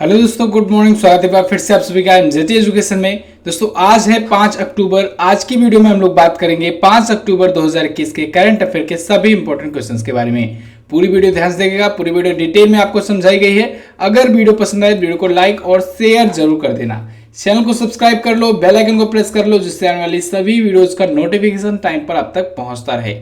Hello दोस्तों, good morning. स्वागत है फिर से आप सभी का एमजेटी एजुकेशन में। दोस्तों आज है 5 अक्टूबर। आज की वीडियो में हम लोग बात करेंगे 5 अक्टूबर 2021 के करंट अफेयर के सभी इंपॉर्टेंट क्वेश्चंस के बारे में। पूरी वीडियो ध्यान से देखिएगा, पूरी वीडियो डिटेल में आपको समझाई गई है। अगर वीडियो पसंद आए वीडियो को लाइक और शेयर जरूर कर देना। चैनल को सब्सक्राइब कर लो, बेल आइकन को प्रेस कर लो, जिससे आने वाली सभी वीडियोज का नोटिफिकेशन टाइम पर आप तक पहुंचता रहे।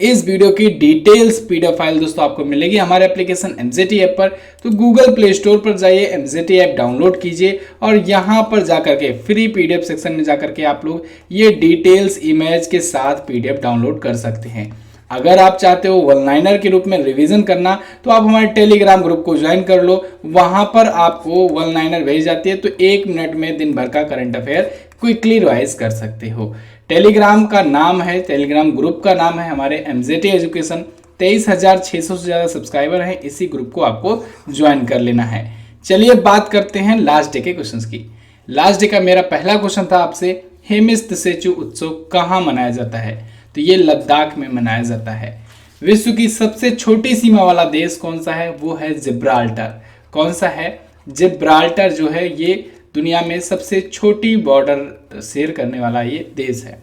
इस वीडियो की डिटेल्स पीडीएफ फाइल दोस्तों आपको मिलेगी हमारे एप्लीकेशन एमजेटी ऐप पर। तो गूगल प्ले स्टोर पर जाइए, एमजेटी ऐप डाउनलोड कीजिए और यहां पर जाकर के फ्री पीडीएफ सेक्शन में जाकर के आप लोग ये डिटेल्स इमेज के साथ पीडीएफ डाउनलोड कर सकते हैं। अगर आप चाहते हो वन लाइनर के रूप में रिवीजन करना तो आप हमारे टेलीग्राम ग्रुप को ज्वाइन कर लो। वहां पर आपको वन लाइनर भेज जाती है, तो 1 मिनट में दिन भर का करंट अफेयर क्विकली रिवाइज कर सकते हो। टेलीग्राम का नाम है, टेलीग्राम ग्रुप का नाम है हमारे एमजेटी एजुकेशन। 23,600 से ज़्यादा सब्सक्राइबर हैं, इसी ग्रुप को आपको ज्वाइन कर लेना है। चलिए बात करते हैं लास्ट डे के क्वेश्चंस की। लास्ट डे का मेरा पहला क्वेश्चन था आपसे, हेमिस तसेचु उत्सव कहाँ मनाया जाता है? तो ये लद्दाख में मनाया जाता है। विश्व की सबसे छोटी सीमा वाला देश कौन सा है? वो है जिब्राल्टर। कौन सा है? जिब्राल्टर जो है ये दुनिया में सबसे छोटी बॉर्डर शेयर करने वाला ये देश है।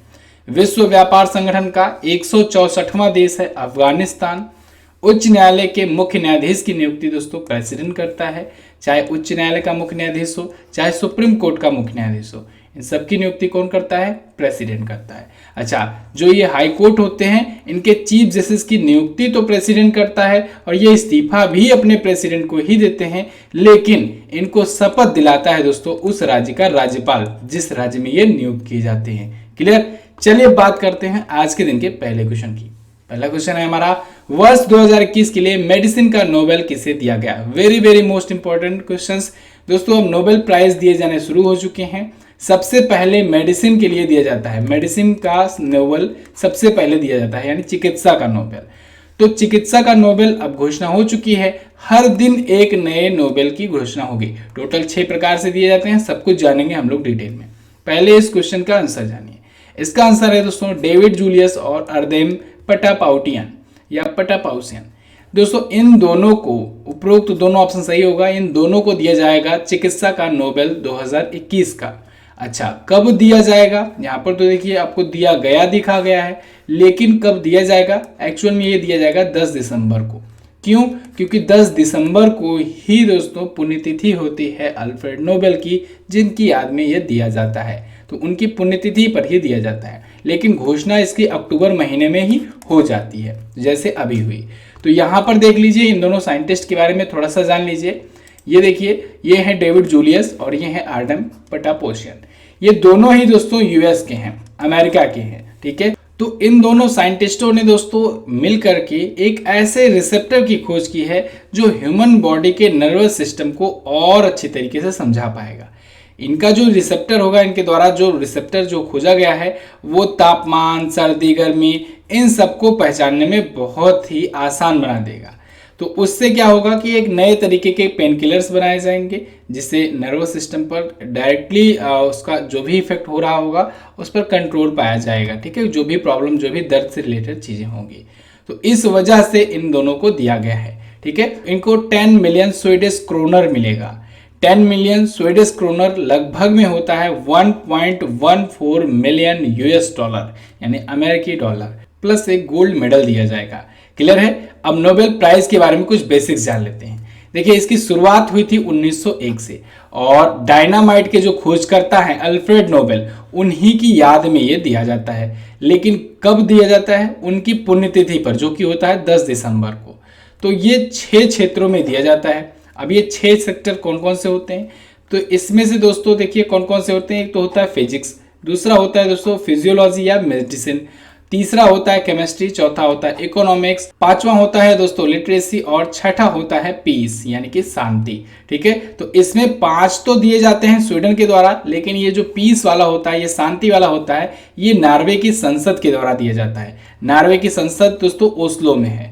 विश्व व्यापार संगठन का 164वां देश है अफगानिस्तान। उच्च न्यायालय के मुख्य न्यायाधीश की नियुक्ति दोस्तों प्रेसिडेंट करता है। चाहे उच्च न्यायालय का मुख्य न्यायाधीश हो, चाहे सुप्रीम कोर्ट का मुख्य न्यायाधीश हो, इन सबकी नियुक्ति कौन करता है? प्रेसिडेंट करता है। अच्छा, जो ये हाई कोर्ट होते हैं इनके चीफ जस्टिस की नियुक्ति तो प्रेसिडेंट करता है और ये इस्तीफा भी अपने प्रेसिडेंट को ही देते हैं, लेकिन इनको शपथ दिलाता है दोस्तों उस राज्य का राज्यपाल, जिस राज्य में ये नियुक्त किए जाते हैं। क्लियर? चलिए बात करते हैं आज के दिन के पहले क्वेश्चन की। पहला क्वेश्चन है हमारा, वर्ष 2021 के लिए मेडिसिन का नोबेल किसे दिया गया? Very very most important questions दोस्तों। अब नोबेल प्राइज दिए जाने शुरू हो चुके हैं। सबसे पहले मेडिसिन के लिए दिया जाता है, मेडिसिन का नोबेल सबसे पहले दिया जाता है, यानी चिकित्सा का नोबेल। तो चिकित्सा का नोबेल अब घोषणा हो चुकी है। हर दिन एक नए नोबेल की घोषणा होगी। टोटल 6 प्रकार से दिए जाते हैं, सब कुछ जानेंगे हम लोग डिटेल में। पहले इस क्वेश्चन का आंसर जानिए। इसका आंसर है दोस्तों डेविड जूलियस और अर्देम पटापाउटियन या पटापाउसियन। दोस्तों इन दोनों को, उपरोक्त दोनों ऑप्शन सही होगा, इन दोनों को दिया जाएगा चिकित्सा का नोबेल 2021 का। अच्छा, कब दिया जाएगा? यहाँ पर तो देखिए आपको दिया गया दिखा गया है, लेकिन कब दिया जाएगा? एक्चुअल में ये दिया जाएगा 10 दिसंबर को। क्यों? क्योंकि 10 दिसंबर को ही दोस्तों पुण्यतिथि होती है अल्फ्रेड नोबेल की, जिनकी याद में ये दिया जाता है। तो उनकी पुण्यतिथि पर ही दिया जाता है, लेकिन घोषणा इसकी अक्टूबर महीने में ही हो जाती है, जैसे अभी हुई। तो यहाँ पर देख लीजिए, इन दोनों साइंटिस्ट के बारे में थोड़ा सा जान लीजिए। ये देखिए, ये है डेविड जूलियस और ये है आर्डम पटापोशियन। ये दोनों ही दोस्तों यूएस के हैं, अमेरिका के हैं। ठीक है, तो इन दोनों साइंटिस्टों ने दोस्तों मिल करके एक ऐसे रिसेप्टर की खोज की है जो ह्यूमन बॉडी के नर्वस सिस्टम को और अच्छी तरीके से समझा पाएगा। इनका जो रिसेप्टर होगा, इनके द्वारा जो रिसेप्टर जो खोजा गया है, वो तापमान, सर्दी, गर्मी, इन सबको पहचानने में बहुत ही आसान बना देगा। तो उससे क्या होगा कि एक नए तरीके के पेन किलर्स बनाए जाएंगे, जिससे नर्वस सिस्टम पर डायरेक्टली उसका जो भी इफेक्ट हो रहा होगा उस पर कंट्रोल पाया जाएगा। ठीक है, जो भी प्रॉब्लम, जो भी दर्द से रिलेटेड चीज़ें होंगी, तो इस वजह से इन दोनों को दिया गया है। ठीक है, इनको 10 मिलियन स्वीडिश क्रोनर मिलेगा। 10 मिलियन स्वीडिश क्रोनर लगभग में होता है 1.14 मिलियन यूएस डॉलर, यानी अमेरिकी डॉलर, प्लस एक गोल्ड मेडल दिया जाएगा। क्लियर है? अब नोबेल प्राइज के बारे में कुछ बेसिक्स जान लेते हैं। देखिए, इसकी शुरुआत हुई थी 1901 से और डायनामाइट के जो खोजकर्ता हैं अल्फ्रेड नोबेल, उन्हीं की याद में ये दिया जाता है। लेकिन कब दिया जाता है? उनकी पुण्यतिथि पर, जो कि होता है 10 दिसंबर को। तो ये 6 क्षेत्रों में दिया जाता है। अब ये 6 सेक्टर कौन कौन से होते हैं? तो इसमें से दोस्तों देखिए कौन कौन से होते हैं। एक तो होता है फिजिक्स, दूसरा होता है दोस्तों फिजियोलॉजी या मेडिसिन, तीसरा होता है केमिस्ट्री, चौथा होता है इकोनॉमिक्स, पांचवा होता है दोस्तों लिटरेसी और छठा होता है पीस, यानी कि शांति। ठीक है, तो इसमें 5 तो दिए जाते हैं स्वीडन के द्वारा, लेकिन ये जो पीस वाला होता है, ये शांति वाला होता है, ये नॉर्वे की संसद के द्वारा दिया जाता है। नॉर्वे की संसद दोस्तों ओस्लो में है।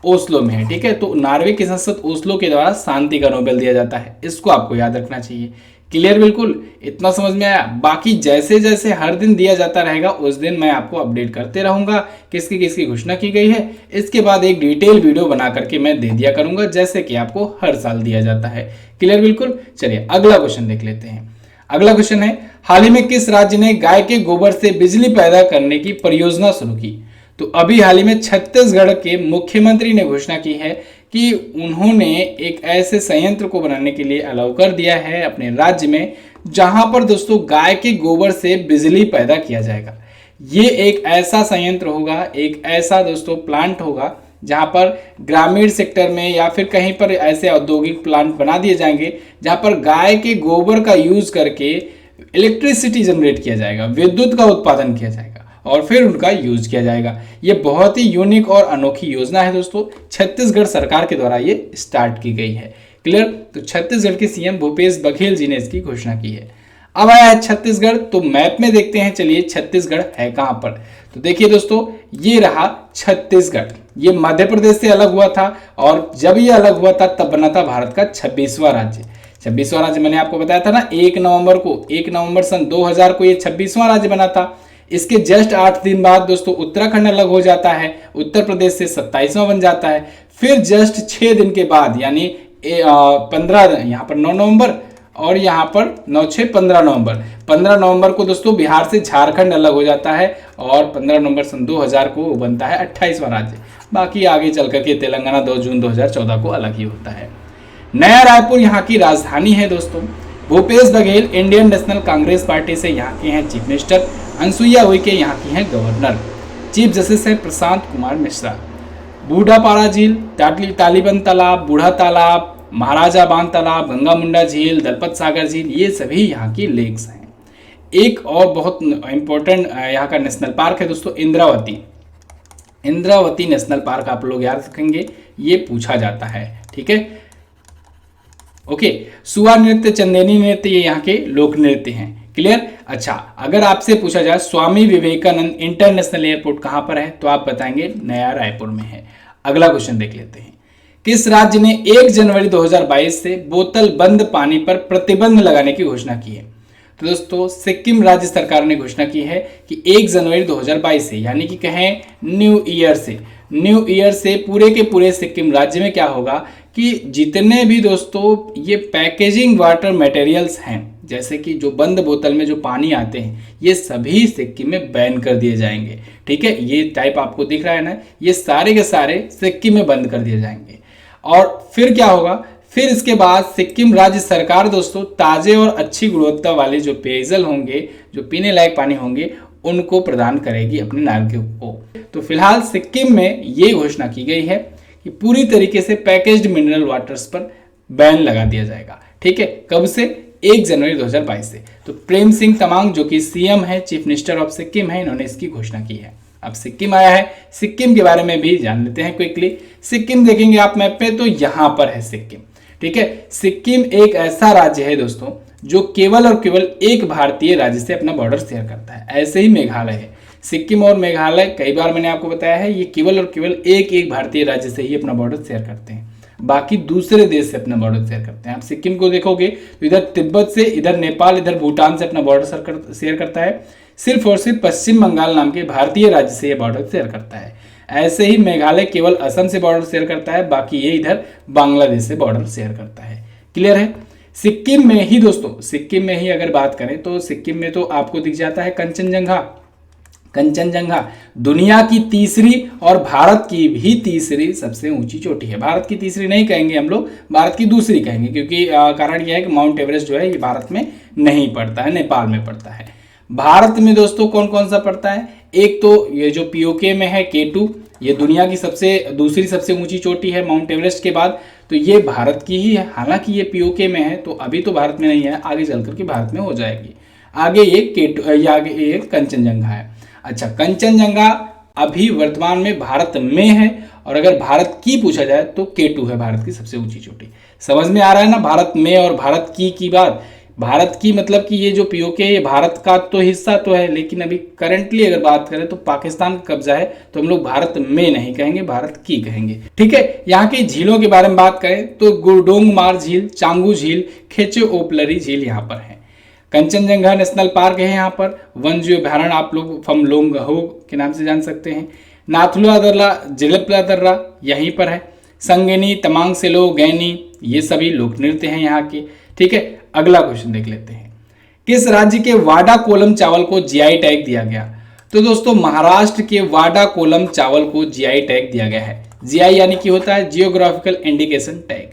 ओस्लो में है। ठीक है, तो नॉर्वे की संसद ओस्लो के द्वारा शांति का नोबेल दिया जाता है, इसको आपको याद रखना चाहिए। क्लियर, बिल्कुल इतना समझ में आया। बाकी जैसे जैसे हर दिन दिया जाता रहेगा उस दिन मैं आपको अपडेट करते रहूंगा किसकी किसकी घोषणा की गई है। इसके बाद एक डिटेल वीडियो बना करके मैं दे दिया करूंगा, जैसे कि आपको हर साल दिया जाता है। क्लियर, बिल्कुल। चलिए अगला क्वेश्चन देख लेते हैं। अगला क्वेश्चन है, हाल ही में किस राज्य ने गाय के गोबर से बिजली पैदा करने की परियोजना शुरू की? तो अभी हाल ही में छत्तीसगढ़ के मुख्यमंत्री ने घोषणा की है कि उन्होंने एक ऐसे संयंत्र को बनाने के लिए अलाउ कर दिया है अपने राज्य में, जहां पर दोस्तों गाय के गोबर से बिजली पैदा किया जाएगा। ये एक ऐसा संयंत्र होगा, एक ऐसा दोस्तों प्लांट होगा जहां पर ग्रामीण सेक्टर में या फिर कहीं पर ऐसे औद्योगिक प्लांट बना दिए जाएंगे जहां पर गाय के गोबर का यूज करके इलेक्ट्रिसिटी जनरेट किया जाएगा, विद्युत का उत्पादन किया जाएगा और फिर उनका यूज किया जाएगा। ये बहुत ही यूनिक और अनोखी योजना है दोस्तों, छत्तीसगढ़ सरकार के द्वारा ये स्टार्ट की गई है। क्लियर, तो छत्तीसगढ़ के सीएम भूपेश बघेल जी ने इसकी घोषणा की है। अब आया है छत्तीसगढ़, तो मैप में देखते हैं चलिए छत्तीसगढ़ है कहां पर। तो देखिए दोस्तों, ये रहा छत्तीसगढ़। ये मध्य प्रदेश से अलग हुआ था और जब ये अलग हुआ था तब बना था भारत का 26वां राज्य। 26वां राज्य मैंने आपको बताया था ना, 1 नवंबर सन 2000 को ये 26वां राज्य बना था। इसके जस्ट 8 दिन बाद दोस्तों उत्तराखंड अलग हो जाता है, उत्तर प्रदेश से 27वां बन जाता है। फिर जस्ट 6 दिन के बाद यानी 15 यहाँ पर 9 नवंबर और यहाँ पर 15 नवंबर 15 नवंबर को दोस्तों बिहार से झारखंड अलग हो जाता है और 15 नवंबर सन 2000 को बनता है 28वां राज्य। बाकी आगे चल करके तेलंगाना 2 जून 2014 को अलग ही होता है। नया रायपुर यहाँ की राजधानी है दोस्तों। Bhupesh Baghel Indian national Congress party से यहाँ के हैं चीफ मिनिस्टर। अनसुईया उइके यहाँ की हैं गवर्नर। चीफ जस्टिस है प्रशांत कुमार मिश्रा। बूढ़ापारा झील, तालीबन तालाब, बूढ़ा तालाब, महाराजा बांध तालाब, गंगा मुंडा झील, दलपत सागर झील, ये सभी यहाँ की लेक्स हैं। एक और बहुत इंपॉर्टेंट यहाँ का नेशनल पार्क है दोस्तों, इंद्रावती। इंद्रावती नेशनल पार्क आप लोग याद रखेंगे, ये पूछा जाता है। ठीक है, ओके। सुआ नृत्य, चंदेनी नृत्य, ये यहाँ के लोक नृत्य हैं। क्लियर। अच्छा, अगर आपसे पूछा जाए स्वामी विवेकानंद इंटरनेशनल एयरपोर्ट कहां पर है तो आप बताएंगे नया रायपुर में है। अगला क्वेश्चन देख लेते हैं, किस राज्य ने 1 जनवरी 2022 से बोतल बंद पानी पर प्रतिबंध लगाने की घोषणा की है? तो दोस्तों सिक्किम राज्य सरकार ने घोषणा की है कि 1 जनवरी 2022 से यानी कि कहें न्यू ईयर से पूरे के पूरे सिक्किम राज्य में क्या होगा कि जितने भी दोस्तों ये पैकेजिंग वाटर मटेरियल्स हैं, जैसे कि जो बंद बोतल में जो पानी आते हैं, ये सभी सिक्किम में बैन कर दिए जाएंगे। ठीक है, ये टाइप आपको दिख रहा है ना, ये सारे के सारे सिक्किम में बंद कर दिए जाएंगे। और फिर क्या होगा, फिर इसके बाद सिक्किम राज्य सरकार दोस्तों ताजे और अच्छी गुणवत्ता वाले जो पेयजल होंगे, जो पीने लायक पानी होंगे, उनको प्रदान करेगी अपने नागरिकों को। तो फिलहाल सिक्किम में ये घोषणा की गई है कि पूरी तरीके से पैकेज्ड मिनरल वाटर्स पर बैन लगा दिया जाएगा। ठीक है, कब से? 1 जनवरी 2022 से। तो प्रेम सिंह तमांग जो कि सीएम है, चीफ मिनिस्टर ऑफ सिक्किम है, इन्होंने इसकी घोषणा की है। अब सिक्किम आया है, सिक्किम के बारे में भी जान लेते हैं क्विकली। सिक्किम देखेंगे आप मैप पे तो यहाँ पर है सिक्किम। ठीक है, सिक्किम एक ऐसा राज्य है दोस्तों जो केवल और केवल एक भारतीय राज्य से अपना बॉर्डर शेयर करता है। ऐसे ही मेघालय है, सिक्किम और मेघालय कई बार मैंने आपको बताया है, ये केवल और केवल एक भारतीय राज्य से ही अपना बॉर्डर शेयर करते हैं, बाकी दूसरे देश से अपना बॉर्डर शेयर करते हैं। आप सिक्किम को देखोगे तो इधर तिब्बत से, इधर नेपाल, इधर भूटान से अपना बॉर्डर शेयर करता है। सिर्फ और सिर्फ पश्चिम बंगाल नाम के भारतीय राज्य से यह बॉर्डर शेयर करता है। ऐसे ही मेघालय केवल असम से बॉर्डर शेयर करता है, बाकी ये इधर बांग्लादेश से बॉर्डर शेयर करता है। क्लियर है। सिक्किम में ही दोस्तों, सिक्किम में ही अगर बात करें तो सिक्किम में तो आपको दिख जाता है कंचनजंगा दुनिया की तीसरी और भारत की भी तीसरी सबसे ऊंची चोटी है। भारत की तीसरी नहीं कहेंगे हम लोग, भारत की दूसरी कहेंगे, क्योंकि कारण यह है कि माउंट एवरेस्ट जो है ये भारत में नहीं पड़ता है, नेपाल में पड़ता है। भारत में दोस्तों कौन कौन सा पड़ता है? एक तो ये जो पीओके में है K2, ये दुनिया की दूसरी सबसे ऊंची चोटी है माउंट एवरेस्ट के बाद, तो ये भारत की ही है। हालांकि ये पीओके में है तो अभी तो भारत में नहीं है, आगे चल करके भारत में हो जाएगी। आगे ये आगे ये कंचनजंगा है। अच्छा, कंचनजंगा अभी वर्तमान में भारत में है, और अगर भारत की पूछा जाए तो K2 है भारत की सबसे ऊंची चोटी। समझ में आ रहा है ना, भारत में और भारत की बात। भारत की मतलब कि ये जो पीओके है ये भारत का तो हिस्सा तो है, लेकिन अभी करंटली अगर बात करें तो पाकिस्तान का कब्जा है, तो हम लोग भारत में नहीं कहेंगे, भारत की कहेंगे। ठीक है, यहाँ की झीलों के बारे में बात करें तो गुरडोंगमार झील, चांगू झील, खेचे ओपलरी झील यहाँ पर है। कंचनजंगा नेशनल पार्क है यहाँ पर। वन जीव अभ्यारण्य आप लोग फमलोंगहो के नाम से जान सकते हैं। नाथुला दर्रा, जिलेपला दर्रा यहीं पर है। संगनी, तमांग सेलो, गैनी ये सभी लोक नृत्य हैं यहाँ के। ठीक है, अगला क्वेश्चन देख लेते हैं। किस राज्य के वाडा कोलम चावल को जीआई टैग दिया गया? तो दोस्तों महाराष्ट्र के वाडा कोलम चावल को जीआई टैग दिया गया है। जीआई यानी कि होता है जियोग्राफिकल इंडिकेशन टैग।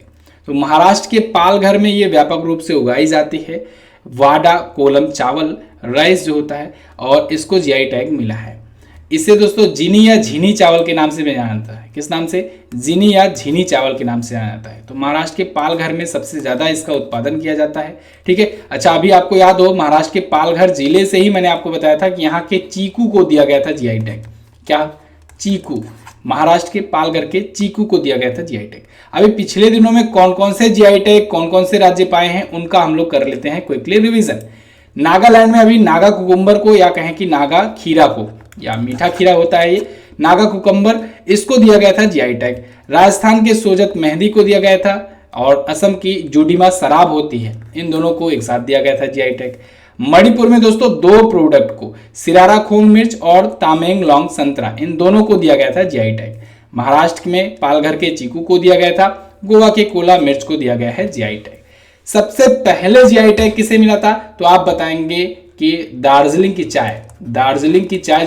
तो महाराष्ट्र के पालघर में ये व्यापक रूप से उगाई जाती है वाडा कोलम चावल, राइस जो होता है, और इसको जीआई टैग मिला है। इसे दोस्तों जिनी या झीनी चावल के नाम से भी जाना जाता है। किस नाम से? जिनी या झीनी चावल के नाम से जाना जाता है। तो महाराष्ट्र के पालघर में सबसे ज्यादा इसका उत्पादन किया जाता है। ठीक है, अच्छा अभी आपको याद हो महाराष्ट्र के पालघर जिले से ही मैंने आपको बताया था कि यहाँ के चीकू को दिया गया था जीआई टैग। क्या? चीकू। महाराष्ट्र के पालघर के चीकू को दिया गया था जीआई टैग। अभी पिछले दिनों में कौन कौन से जीआई टैग, कौन कौन से राज्य पाए हैं, उनका हम लोग कर लेते हैं क्विकली रिवीजन। नागालैंड में अभी नागा कुकुम्बर को, या कहें कि नागा खीरा को, या मीठा खीरा होता है ये, नागा कुकुम्बर, इसको दिया गया था जीआई टैग। राजस्थान के सोजत मेहंदी को दिया गया था, और असम की जुडीमा शराब होती है, इन दोनों को एक साथ दिया गया था जीआई टैग। मणिपुर में दोस्तों दो प्रोडक्ट को, सिरारा खोंग मिर्च और तामेंग लॉन्ग संतरा, इन दोनों को दिया गया था जीआई टैग। महाराष्ट्र में पालघर के चीकू को दिया गया था, गोवा के कोला मिर्च को दिया गया है जीआई टैग। सबसे पहले जीआई टैग किसे मिला था? तो आप बताएंगे कि दार्जिलिंग की चाय। दार्जिलिंग की चाय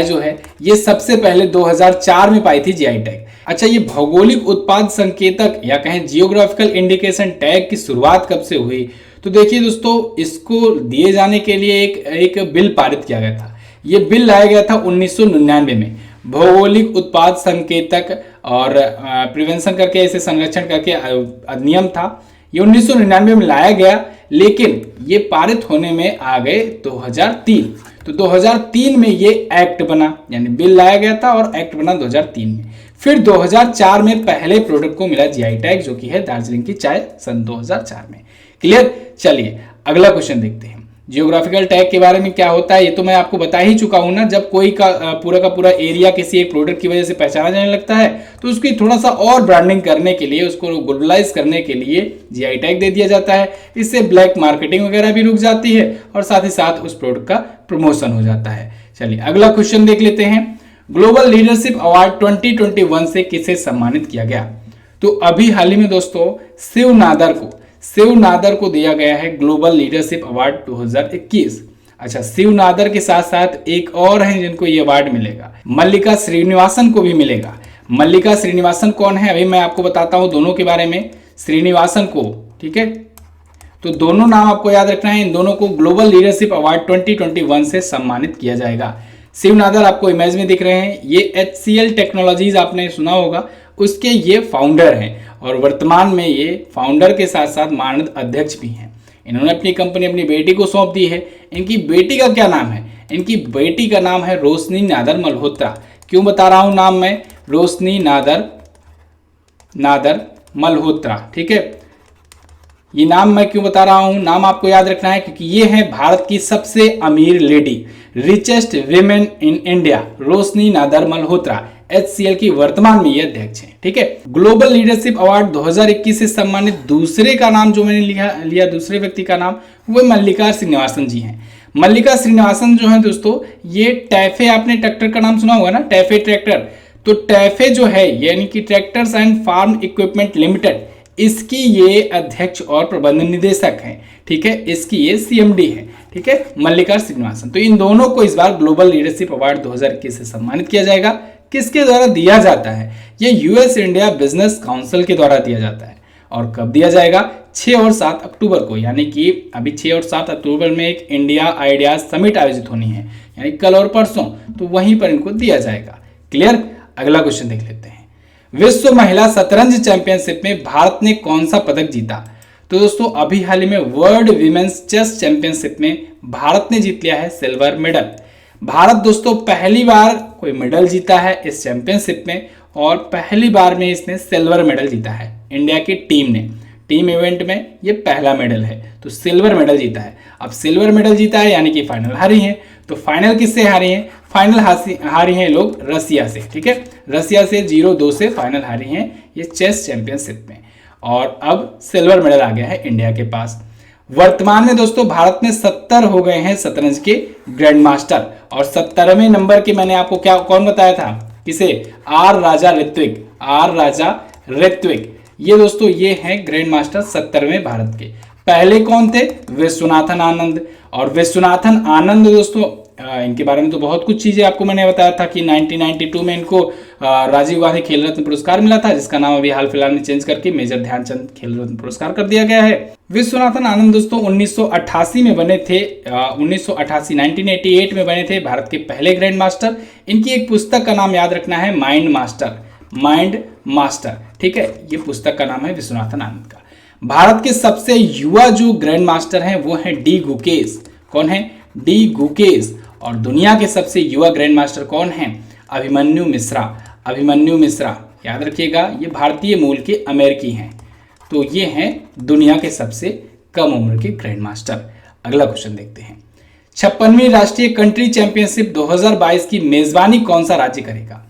जो है ये सबसे पहले 2004 में पाई थी जीआई टैग। अच्छा, ये भौगोलिक उत्पाद संकेतक या कहें जियोग्राफिकल इंडिकेशन टैग की शुरुआत कब से हुई? तो देखिए दोस्तों, इसको दिए जाने के लिए एक बिल पारित किया गया था। ये बिल लाया गया था 1999 में। भौगोलिक उत्पाद संकेतक और प्रिवेंशन करके, इसे संरक्षण करके अधिनियम था। ये 1999 में लाया गया, लेकिन ये पारित होने में आ गए 2003। तो 2003 में ये एक्ट बना, यानी बिल लाया गया था और एक्ट बना 2003 में। फिर 2004 में पहले प्रोडक्ट को मिला जीआई टैग, जो कि है दार्जिलिंग की चाय, सन 2004 में। क्लियर? चलिए अगला क्वेश्चन देखते हैं। जियोग्राफिकल टैग के बारे में क्या होता है ये तो मैं आपको बता ही चुका हूं ना। जब कोई का पूरा एरिया किसी एक प्रोडक्ट की वजह से पहचाना जाने लगता है, तो उसकी थोड़ा सा और ब्रांडिंग करने के लिए, उसको ग्लोबलाइज करने के लिए जीआई टैग दे दिया जाता है। इससे ब्लैक मार्केटिंग वगैरह भी रुक जाती है, और साथ ही साथ उस प्रोडक्ट का प्रमोशन हो जाता है। चलिए अगला क्वेश्चन देख लेते हैं। ग्लोबल लीडरशिप अवार्ड 2021 से किसे सम्मानित किया गया? तो अभी हाल ही में दोस्तों शिव नादर को दिया गया है ग्लोबल लीडरशिप अवार्ड 2021। अच्छा, शिव नादर के साथ साथ एक और हैं जिनको ये अवार्ड मिलेगा, मल्लिका श्रीनिवासन को भी मिलेगा। मल्लिका श्रीनिवासन कौन है? अभी मैं आपको बताता हूं दोनों के बारे में। श्रीनिवासन को, ठीक है, तो दोनों नाम आपको याद रखना है। इन दोनों को ग्लोबल लीडरशिप अवार्ड 2021 से सम्मानित किया जाएगा। शिव नादर आपको इमेज में दिख रहे हैं, ये HCL टेक्नोलॉजीज आपने सुना होगा, उसके ये फाउंडर हैं, और वर्तमान में ये फाउंडर के साथ साथ मानद अध्यक्ष भी हैं। इन्होंने अपनी कंपनी अपनी बेटी को सौंप दी है। इनकी बेटी का क्या नाम है? इनकी बेटी का नाम है रोशनी नादर मल्होत्रा। क्यों बता रहा हूं नाम मैं? रोशनी नादर मल्होत्रा। ठीक है, ये नाम मैं क्यों बता रहा हूं? नाम आपको याद रखना है क्योंकि ये है भारत की सबसे अमीर lady, richest women in India, Roshni Nadar Malhotra. HCL की वर्तमान में ये अध्यक्ष हैं। ठीक है, ग्लोबल लीडरशिप अवार्ड 2021 से सम्मानित दूसरे का नाम जो मैंने लिया दूसरे व्यक्ति का नाम, वो मल्लिका श्रीनिवासन जी हैं। मल्लिका श्रीनिवासन जो है दोस्तों, ये टैफे, आपने ट्रैक्टर का नाम सुना होगा ना, टैफे ट्रैक्टर। तो टैफे जो है यानी कि tractors and farm equipment limited, इसकी ये अध्यक्ष और प्रबंध निदेशक हैं। ठीक है, इसकी ये CMD है। ठीक है, मल्लिका श्रीनिवासन। तो इन दोनों को इस बार ग्लोबल लीडरशिप अवार्ड 2021 से सम्मानित किया जाएगा। किसके द्वारा दिया जाता है? ये US इंडिया बिजनेस काउंसिल के द्वारा दिया जाता है। और कब दिया जाएगा? 6 और 7 अक्टूबर को, यानी कि अभी 6 और 7 अक्टूबर में एक इंडिया आइडियाज समिट आयोजित होनी है, यानी कल और परसों, तो वहीं पर इनको दिया जाएगा। क्लियर? अगला क्वेश्चन देख लेते हैं। विश्व महिला शतरंज चैंपियनशिप में भारत ने कौन सा पदक जीता? तो दोस्तों अभी हाल ही में वर्ल्ड विमेन्स चेस चैंपियनशिप में भारत ने जीत लिया है सिल्वर मेडल। भारत दोस्तों पहली बार कोई मेडल जीता है इस चैंपियनशिप में, और पहली बार में इसने सिल्वर मेडल जीता है इंडिया की टीम ने। टीम इवेंट में ये पहला मेडल है, तो सिल्वर मेडल जीता है। अब सिल्वर मेडल जीता है यानी कि फाइनल हारी है, तो फाइनल किससे हारी है? फाइनल हारी हैं लोग रसिया से, ठीक है, रसिया से 0-2 से फाइनल हारी हैं ये चेस चैंपियनशिप में। और अब सिल्वर मेडल आ गया है इंडिया के पास। वर्तमान में दोस्तों भारत में 70 हो गए हैं शतरंज के ग्रैंड मास्टर, और 70वें नंबर के मैंने आपको क्या कौन बताया था? किसे? आर राजा ऋत्विक। ये दोस्तों ये हैं ग्रैंड मास्टर 70वें भारत के। पहले कौन थे? विश्वनाथन आनंद। और विश्वनाथन आनंद दोस्तों इनके बारे में तो बहुत कुछ चीजें आपको मैंने बताया था कि 1992 में इनको राजीव गांधी खेल रत्न पुरस्कार मिला था, जिसका नाम अभी हाल फिलहाल में चेंज करके मेजर ध्यानचंद खेल रत्न पुरस्कार कर दिया गया है। विश्वनाथन आनंद दोस्तों 1988 में बने थे, 1988 में बने थे भारत के पहले ग्रैंड मास्टर। इनकी एक पुस्तक का नाम याद रखना है, माइंड मास्टर, ठीक है, ये पुस्तक का नाम है विश्वनाथन आनंद का। भारत के सबसे युवा जो ग्रैंड मास्टर हैं वो हैं डी गुकेश। कौन है? डी गुकेश। और दुनिया के सबसे युवा ग्रैंड मास्टर कौन हैं? अभिमन्यु मिश्रा, याद रखिएगा, ये भारतीय मूल के अमेरिकी हैं। तो ये हैं दुनिया के सबसे कम उम्र के ग्रैंड मास्टर। अगला क्वेश्चन देखते हैं। 56वीं राष्ट्रीय कंट्री चैंपियनशिप 2022 की मेजबानी कौन सा राज्य करेगा?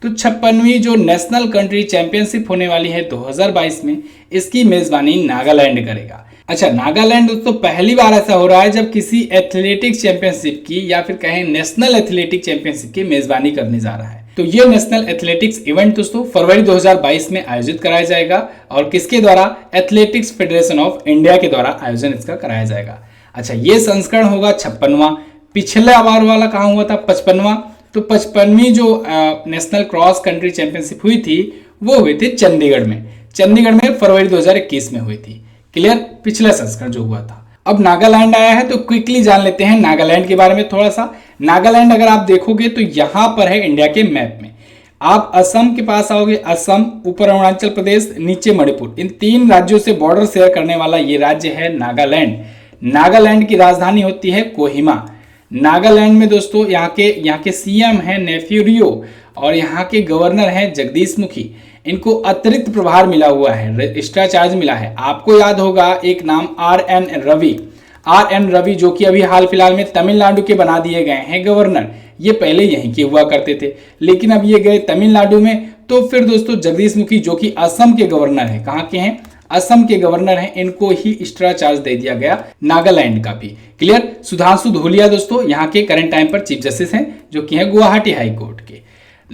तो 56वीं जो नेशनल कंट्री चैंपियनशिप होने वाली है 2022 में, इसकी मेजबानी नागालैंड करेगा। अच्छा, नागालैंड दोस्तों पहली बार ऐसा हो रहा है जब किसी एथलेटिक्स चैंपियनशिप की या फिर कहें नेशनल एथलेटिक्स चैंपियनशिप की मेजबानी करने जा रहा है। तो ये नेशनल एथलेटिक्स इवेंट दोस्तों फरवरी 2022 में आयोजित कराया जाएगा, और किसके द्वारा? एथलेटिक्स फेडरेशन ऑफ इंडिया के द्वारा आयोजन इसका कराया जाएगा। अच्छा, ये संस्करण होगा 56वां। पिछला बार वाला कहाँ हुआ था? 55वां। तो 55वीं जो नेशनल क्रॉस कंट्री चैंपियनशिप हुई थी वो हुई थी चंडीगढ़ में फरवरी 2021 में हुई थी। क्लियर? पिछला संस्करण जो हुआ था। अब नागालैंड आया है तो क्विकली जान लेते हैं नागालैंड के बारे में थोड़ा सा। नागालैंड अगर आप देखोगे तो यहां पर है इंडिया के मैप में। आप असम के पास आओगे, असम, ऊपर अरुणाचल प्रदेश, नीचे मणिपुर, इन 3 राज्यों से बॉर्डर शेयर करने वाला ये राज्य है नागालैंड। नागालैंड की राजधानी होती है कोहिमा। नागालैंड में दोस्तों यहाँ के सीएम हैं नेफ्यूरियो, और यहाँ के गवर्नर हैं जगदीश मुखी। इनको अतिरिक्त प्रभार मिला हुआ है, एक्स्ट्रा चार्ज मिला है। आपको याद होगा एक नाम आर एन रवि, जो कि अभी हाल फिलहाल में तमिलनाडु के बना दिए गए हैं गवर्नर। ये पहले यहीं के हुआ करते थे, लेकिन अब ये गए तमिलनाडु में। तो फिर दोस्तों जगदीश मुखी जो कि असम के गवर्नर हैं, कहाँ के हैं? असम के गवर्नर हैं, इनको ही एक्स्ट्रा चार्ज दे दिया गया नागालैंड का भी। क्लियर? सुधांशु धूलिया दोस्तों यहाँ के करंट टाइम पर चीफ जस्टिस हैं, जो कि हैं गुवाहाटी हाई कोर्ट के।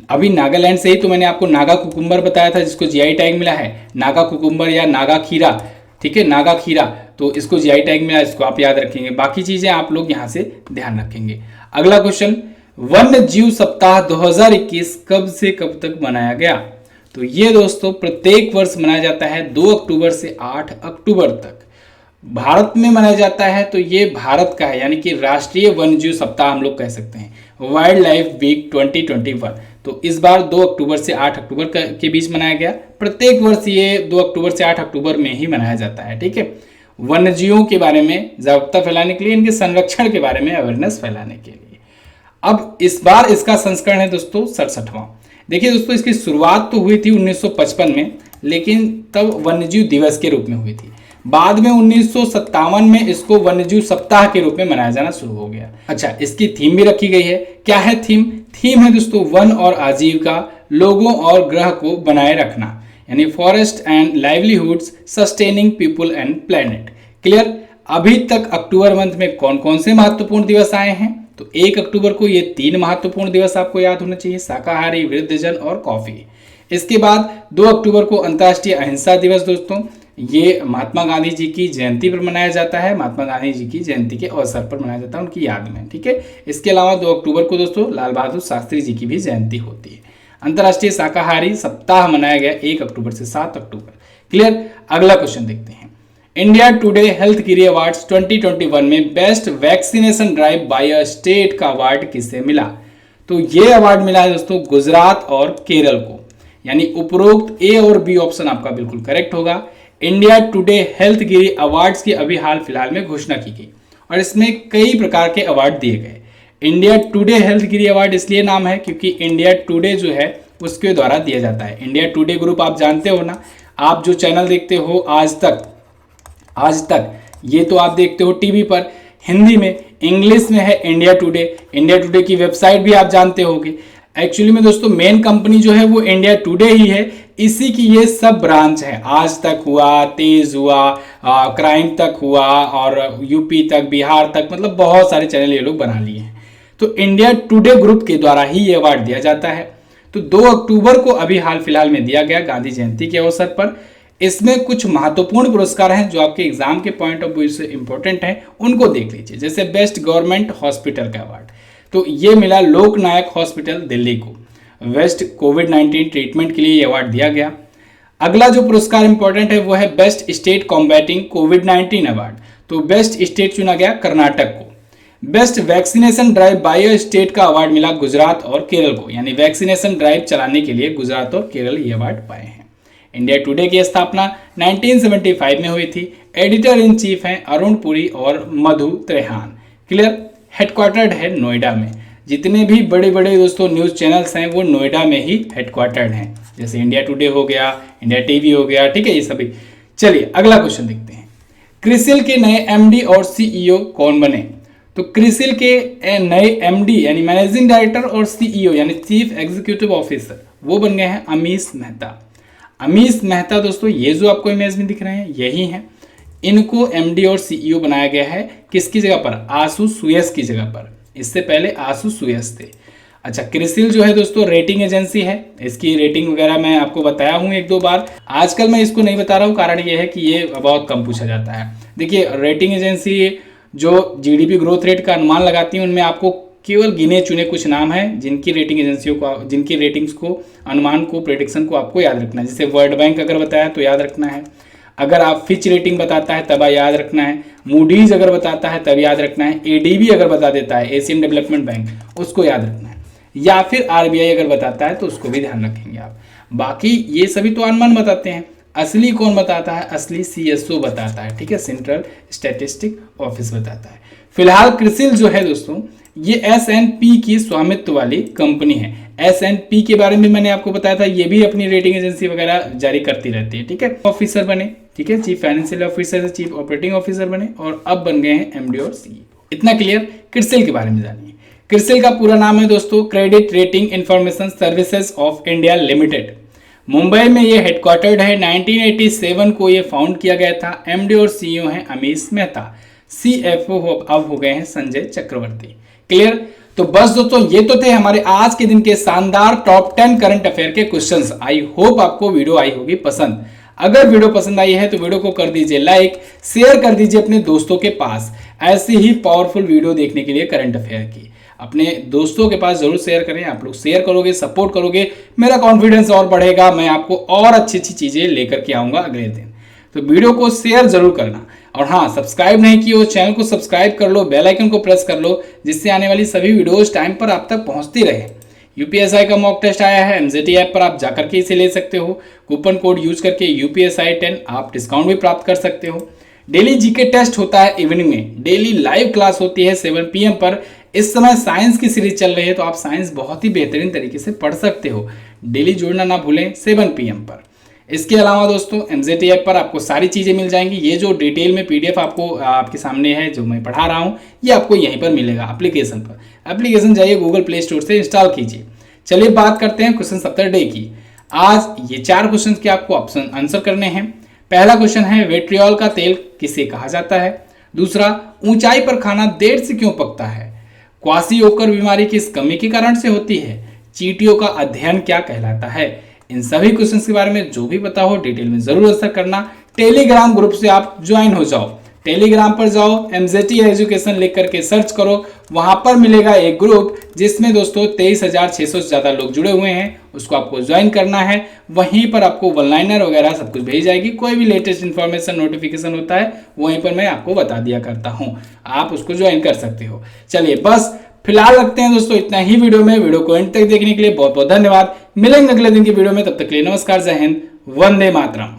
अभी नागालैंड से ही तो मैंने आपको नागा कुकुम्बर बताया था, जिसको जीआई टैग मिला है, नागा कुकुम्बर या नागा खीरा, ठीक है, नागा खीरा, तो इसको जीआई टैग मिला, इसको आप याद रखेंगे। बाकी चीजें आप लोग यहाँ से ध्यान रखेंगे। अगला क्वेश्चन, वन्य जीव सप्ताह 2021 कब से कब तक मनाया गया? तो ये दोस्तों प्रत्येक वर्ष मनाया जाता है 2 अक्टूबर से 8 अक्टूबर तक। भारत में मनाया जाता है तो ये भारत का है, यानी कि राष्ट्रीय वन्यजीव सप्ताह हम लोग कह सकते हैं, वाइल्ड लाइफ वीक 2021। तो इस बार 2 अक्टूबर से 8 अक्टूबर के बीच मनाया गया। प्रत्येक वर्ष ये 2 अक्टूबर से 8 अक्टूबर में ही मनाया जाता है, ठीक है। वन्यजीवों के बारे में जागरूकता फैलाने के लिए, इनके संरक्षण के बारे में अवेयरनेस फैलाने के लिए। अब इस बार इसका संस्करण है दोस्तों 67वां। देखिए दोस्तों, इसकी शुरुआत तो हुई थी 1955 में, लेकिन तब वन्यजीव दिवस के रूप में हुई थी। बाद में 1957 में इसको वन्यजीव सप्ताह के रूप में मनाया जाना शुरू हो गया। अच्छा, इसकी थीम भी रखी गई है। क्या है थीम? थीम है दोस्तों वन और आजीविका, लोगों और ग्रह को बनाए रखना, यानी forest and livelihoods sustaining people and planet. Clear? अभी तक अक्टूबर मंथ में कौन कौन से महत्वपूर्ण दिवस आए हैं? तो 1 अक्टूबर को ये 3 महत्वपूर्ण दिवस आपको याद होना चाहिए, शाकाहारी, वृद्धजन और कॉफी। इसके बाद 2 अक्टूबर को अंतर्राष्ट्रीय अहिंसा दिवस दोस्तों, ये महात्मा गांधी जी की जयंती पर मनाया जाता है, महात्मा गांधी जी की जयंती के अवसर पर मनाया जाता है, उनकी याद में, ठीक है। इसके अलावा 2 अक्टूबर को दोस्तों लाल बहादुर शास्त्री जी की भी जयंती होती है। अंतर्राष्ट्रीय शाकाहारी सप्ताह मनाया गया 1 अक्टूबर से 7 अक्टूबर। क्लियर? अगला क्वेश्चन देखते हैं। इंडिया टुडे हेल्थ गिरी अवार्ड्स 2021 में best vaccination drive bye a state का अवार्ड किसे मिला? तो ये अवार्ड मिला है दोस्तों गुजरात और केरल को, यानी उपरोक्त ए और बी ऑप्शन आपका बिल्कुल करेक्ट होगा। इंडिया टुडे हेल्थ गिरी अवार्ड्स की अभी हाल फिलहाल में घोषणा की गई, और इसमें कई प्रकार के अवार्ड दिए गए। इंडिया टुडे हेल्थ गिरी अवार्ड इसलिए नाम है क्योंकि इंडिया टुडे जो है उसके द्वारा दिया जाता है। इंडिया टुडे ग्रुप आप जानते हो ना, आप जो चैनल देखते हो आज तक ये तो आप देखते हो टीवी पर, हिंदी में, इंग्लिश में है इंडिया टुडे की वेबसाइट भी आप जानते होंगे। एक्चुअली में दोस्तों मेन कंपनी जो है वो इंडिया टुडे ही है, इसी की ये सब ब्रांच है। आज तक हुआ, तेज हुआ, क्राइम तक हुआ, और यूपी तक, बिहार तक, मतलब बहुत सारे चैनल ये लोग बना लिए हैं। तो इंडिया टुडे ग्रुप के द्वारा ही ये अवार्ड दिया जाता है। तो 2 अक्टूबर को अभी हाल फिलहाल में दिया गया, गांधी जयंती के अवसर पर। इसमें कुछ महत्वपूर्ण पुरस्कार हैं जो आपके एग्जाम के पॉइंट ऑफ व्यू से इंपॉर्टेंट हैं, उनको देख लीजिए। जैसे बेस्ट गवर्नमेंट हॉस्पिटल का अवार्ड, तो ये मिला लोक नायक हॉस्पिटल दिल्ली को। बेस्ट कोविड-19 ट्रीटमेंट के लिए ये अवार्ड दिया गया। अगला जो पुरस्कार इंपॉर्टेंट है वो है बेस्ट स्टेट कॉम्बैटिंग कोविड-19 अवार्ड, तो बेस्ट स्टेट चुना गया कर्नाटक को। Best vaccination drive by state का अवार्ड मिला गुजरात और केरल को, यानी वैक्सीनेशन ड्राइव चलाने के लिए गुजरात और केरल ये अवार्ड पाए हैं। इंडिया टुडे की स्थापना 1975 में हुई थी। एडिटर इन चीफ हैं अरुण पुरी और मधु त्रेहान। क्लियर। हेडक्वार्टर्ड है नोएडा में। जितने भी बड़े बड़े दोस्तों न्यूज़ चैनल्स हैं वो नोएडा में ही हेडक्वार्टर्ड हैं, जैसे इंडिया टुडे हो गया, इंडिया टीवी हो गया, ठीक है, ये सभी। चलिए अगला क्वेश्चन देखते हैं। क्रिसिल के नए एमडी और सीईओ कौन बने? तो क्रिसिल के नए एमडी यानी मैनेजिंग डायरेक्टर और सीईओ यानी चीफ एग्जीक्यूटिव ऑफिसर वो बन गए हैं अमीश मेहता। अमीश मेहता दोस्तों ये जो आपको इमेज में दिख रहे हैं यही हैं। इनको एमडी और सीईओ बनाया गया है किसकी जगह पर? आशु सुयस की जगह पर। इससे पहले आशु सुयस थे। अच्छा, क्रिसिल जो है दोस्तों रेटिंग एजेंसी है, इसकी रेटिंग वगैरह मैं आपको बताया हूँ 1-2 बार। आजकल मैं इसको नहीं बता रहा हूँ, कारण ये है कि ये बहुत कम पूछा जाता है। देखिए रेटिंग एजेंसी जो जीडीपी ग्रोथ रेट का अनुमान लगाती है उनमें आपको केवल गिने चुने कुछ नाम हैं जिनकी रेटिंग एजेंसियों को, जिनकी रेटिंग्स को, अनुमान को, प्रेडिक्शन को आपको याद रखना है। जैसे वर्ल्ड बैंक अगर बताया तो याद रखना है, अगर आप फिच रेटिंग बताता है तब याद रखना है, मूडीज अगर बताता है तब याद रखना है, एडीबी अगर बता देता है एशियन डेवलपमेंट बैंक उसको याद रखना है, या फिर आरबीआई अगर बताता है तो उसको भी ध्यान रखेंगे आप। बाकी ये सभी तो अनुमान बताते हैं, असली कौन बताता है? असली सीएसओ बताता है, ठीक है, सेंट्रल स्टैटिस्टिक ऑफिस बताता है। फिलहाल क्रिसिल जो है दोस्तों ये एसएनपी की स्वामित्व वाली कंपनी है। एसएनपी के बारे में मैंने आपको बताया था, ये भी अपनी रेटिंग एजेंसी वगैरह जारी करती रहती है, ठीक है। ऑफिसर बने, ठीक है, चीफ फाइनेंशियल ऑफिसर से चीफ ऑपरेटिंग ऑफिसर बने और अब बन गए हैं एमडी और सीईओ। इतना क्लियर। क्रिसिल के बारे में जानिए। क्रिसिल का पूरा नाम है दोस्तों credit rating information services of India limited. Mumbai में ये हेडक्वार्टर्ड है। 1987 को ये फाउंड किया गया था। एमडी और सीईओ हैं अमीश मेहता। सीएफओ अब हो गए हैं संजय चक्रवर्ती। क्लियर। तो बस दोस्तों ये तो थे हमारे आज के दिन के शानदार टॉप 10 करंट अफेयर के क्वेश्चंस। आई होप आपको वीडियो आई होगी पसंद। अगर वीडियो पसंद आई है तो वीडियो को कर दीजिए लाइक, शेयर कर दीजिए अपने दोस्तों के पास। ऐसी ही पावरफुल वीडियो देखने के लिए करंट अफेयर की अपने दोस्तों के पास जरूर शेयर करें। आप लोग शेयर करोगे, सपोर्ट करोगे, मेरा कॉन्फिडेंस और बढ़ेगा, मैं आपको और अच्छी अच्छी चीजें लेकर के आऊंगा अगले दिन। तो वीडियो को शेयर जरूर करना, और हाँ, सब्सक्राइब नहीं किए हो चैनल को सब्सक्राइब कर लो, बेल आइकन को प्रेस कर लो, जिससे आने वाली सभी वीडियोस टाइम पर आप तक पहुंचती रहे। यूपीएसआई का मॉक टेस्ट आया है, एमजेटी ऐप पर आप जाकर के इसे ले सकते हो। कूपन कोड यूज करके यूपीएसआई 10 आप डिस्काउंट भी प्राप्त कर सकते हो। डेली जीके टेस्ट होता है इवनिंग में, डेली लाइव क्लास होती है 7 PM पर। इस समय साइंस की सीरीज चल रही है तो आप साइंस बहुत ही बेहतरीन तरीके से पढ़ सकते हो। डेली जुड़ना ना भूलें 7 PM पर। इसके अलावा दोस्तों एमजेटी ऐप पर आपको सारी चीज़ें मिल जाएंगी। ये जो डिटेल में पीडीएफ आपको आपके सामने है जो मैं पढ़ा रहा हूँ, ये आपको यहीं पर मिलेगा एप्लीकेशन पर। एप्लीकेशन जाइए गूगल प्ले स्टोर से इंस्टॉल कीजिए। चलिए बात करते हैं क्वेश्चन 70 डे की। आज ये 4 क्वेश्चन के आपको ऑप्शन आंसर करने हैं। पहला क्वेश्चन है विट्रियोल का तेल किसे कहा जाता है। दूसरा, ऊंचाई पर खाना देर से क्यों पकता है। क्वासियोकर बीमारी किस कमी के कारण से होती है। चींटियों का अध्ययन क्या कहलाता है। इन सभी क्वेश्चंस के बारे में जो भी पता हो डिटेल में जरूर आंसर करना। टेलीग्राम ग्रुप से आप ज्वाइन हो जाओ। टेलीग्राम पर जाओ, एमजेटी एजुकेशन लिख करके सर्च करो, वहां पर मिलेगा एक ग्रुप जिसमें दोस्तों 23,600 से ज्यादा लोग जुड़े हुए हैं। उसको आपको ज्वाइन करना है। वहीं पर आपको वन लाइनर वगैरह सब कुछ भेज जाएगी। कोई भी लेटेस्ट इन्फॉर्मेशन नोटिफिकेशन होता है वहीं पर मैं आपको बता दिया करता हूं, आप उसको ज्वाइन कर सकते हो। चलिए बस फिलहाल रखते हैं दोस्तों इतना ही वीडियो में। वीडियो को एंड तक देखने के लिए बहुत बहुत धन्यवाद। मिलेंगे अगले दिन की वीडियो में, तब तक के लिए नमस्कार, जय हिंद, वंदे मातरम।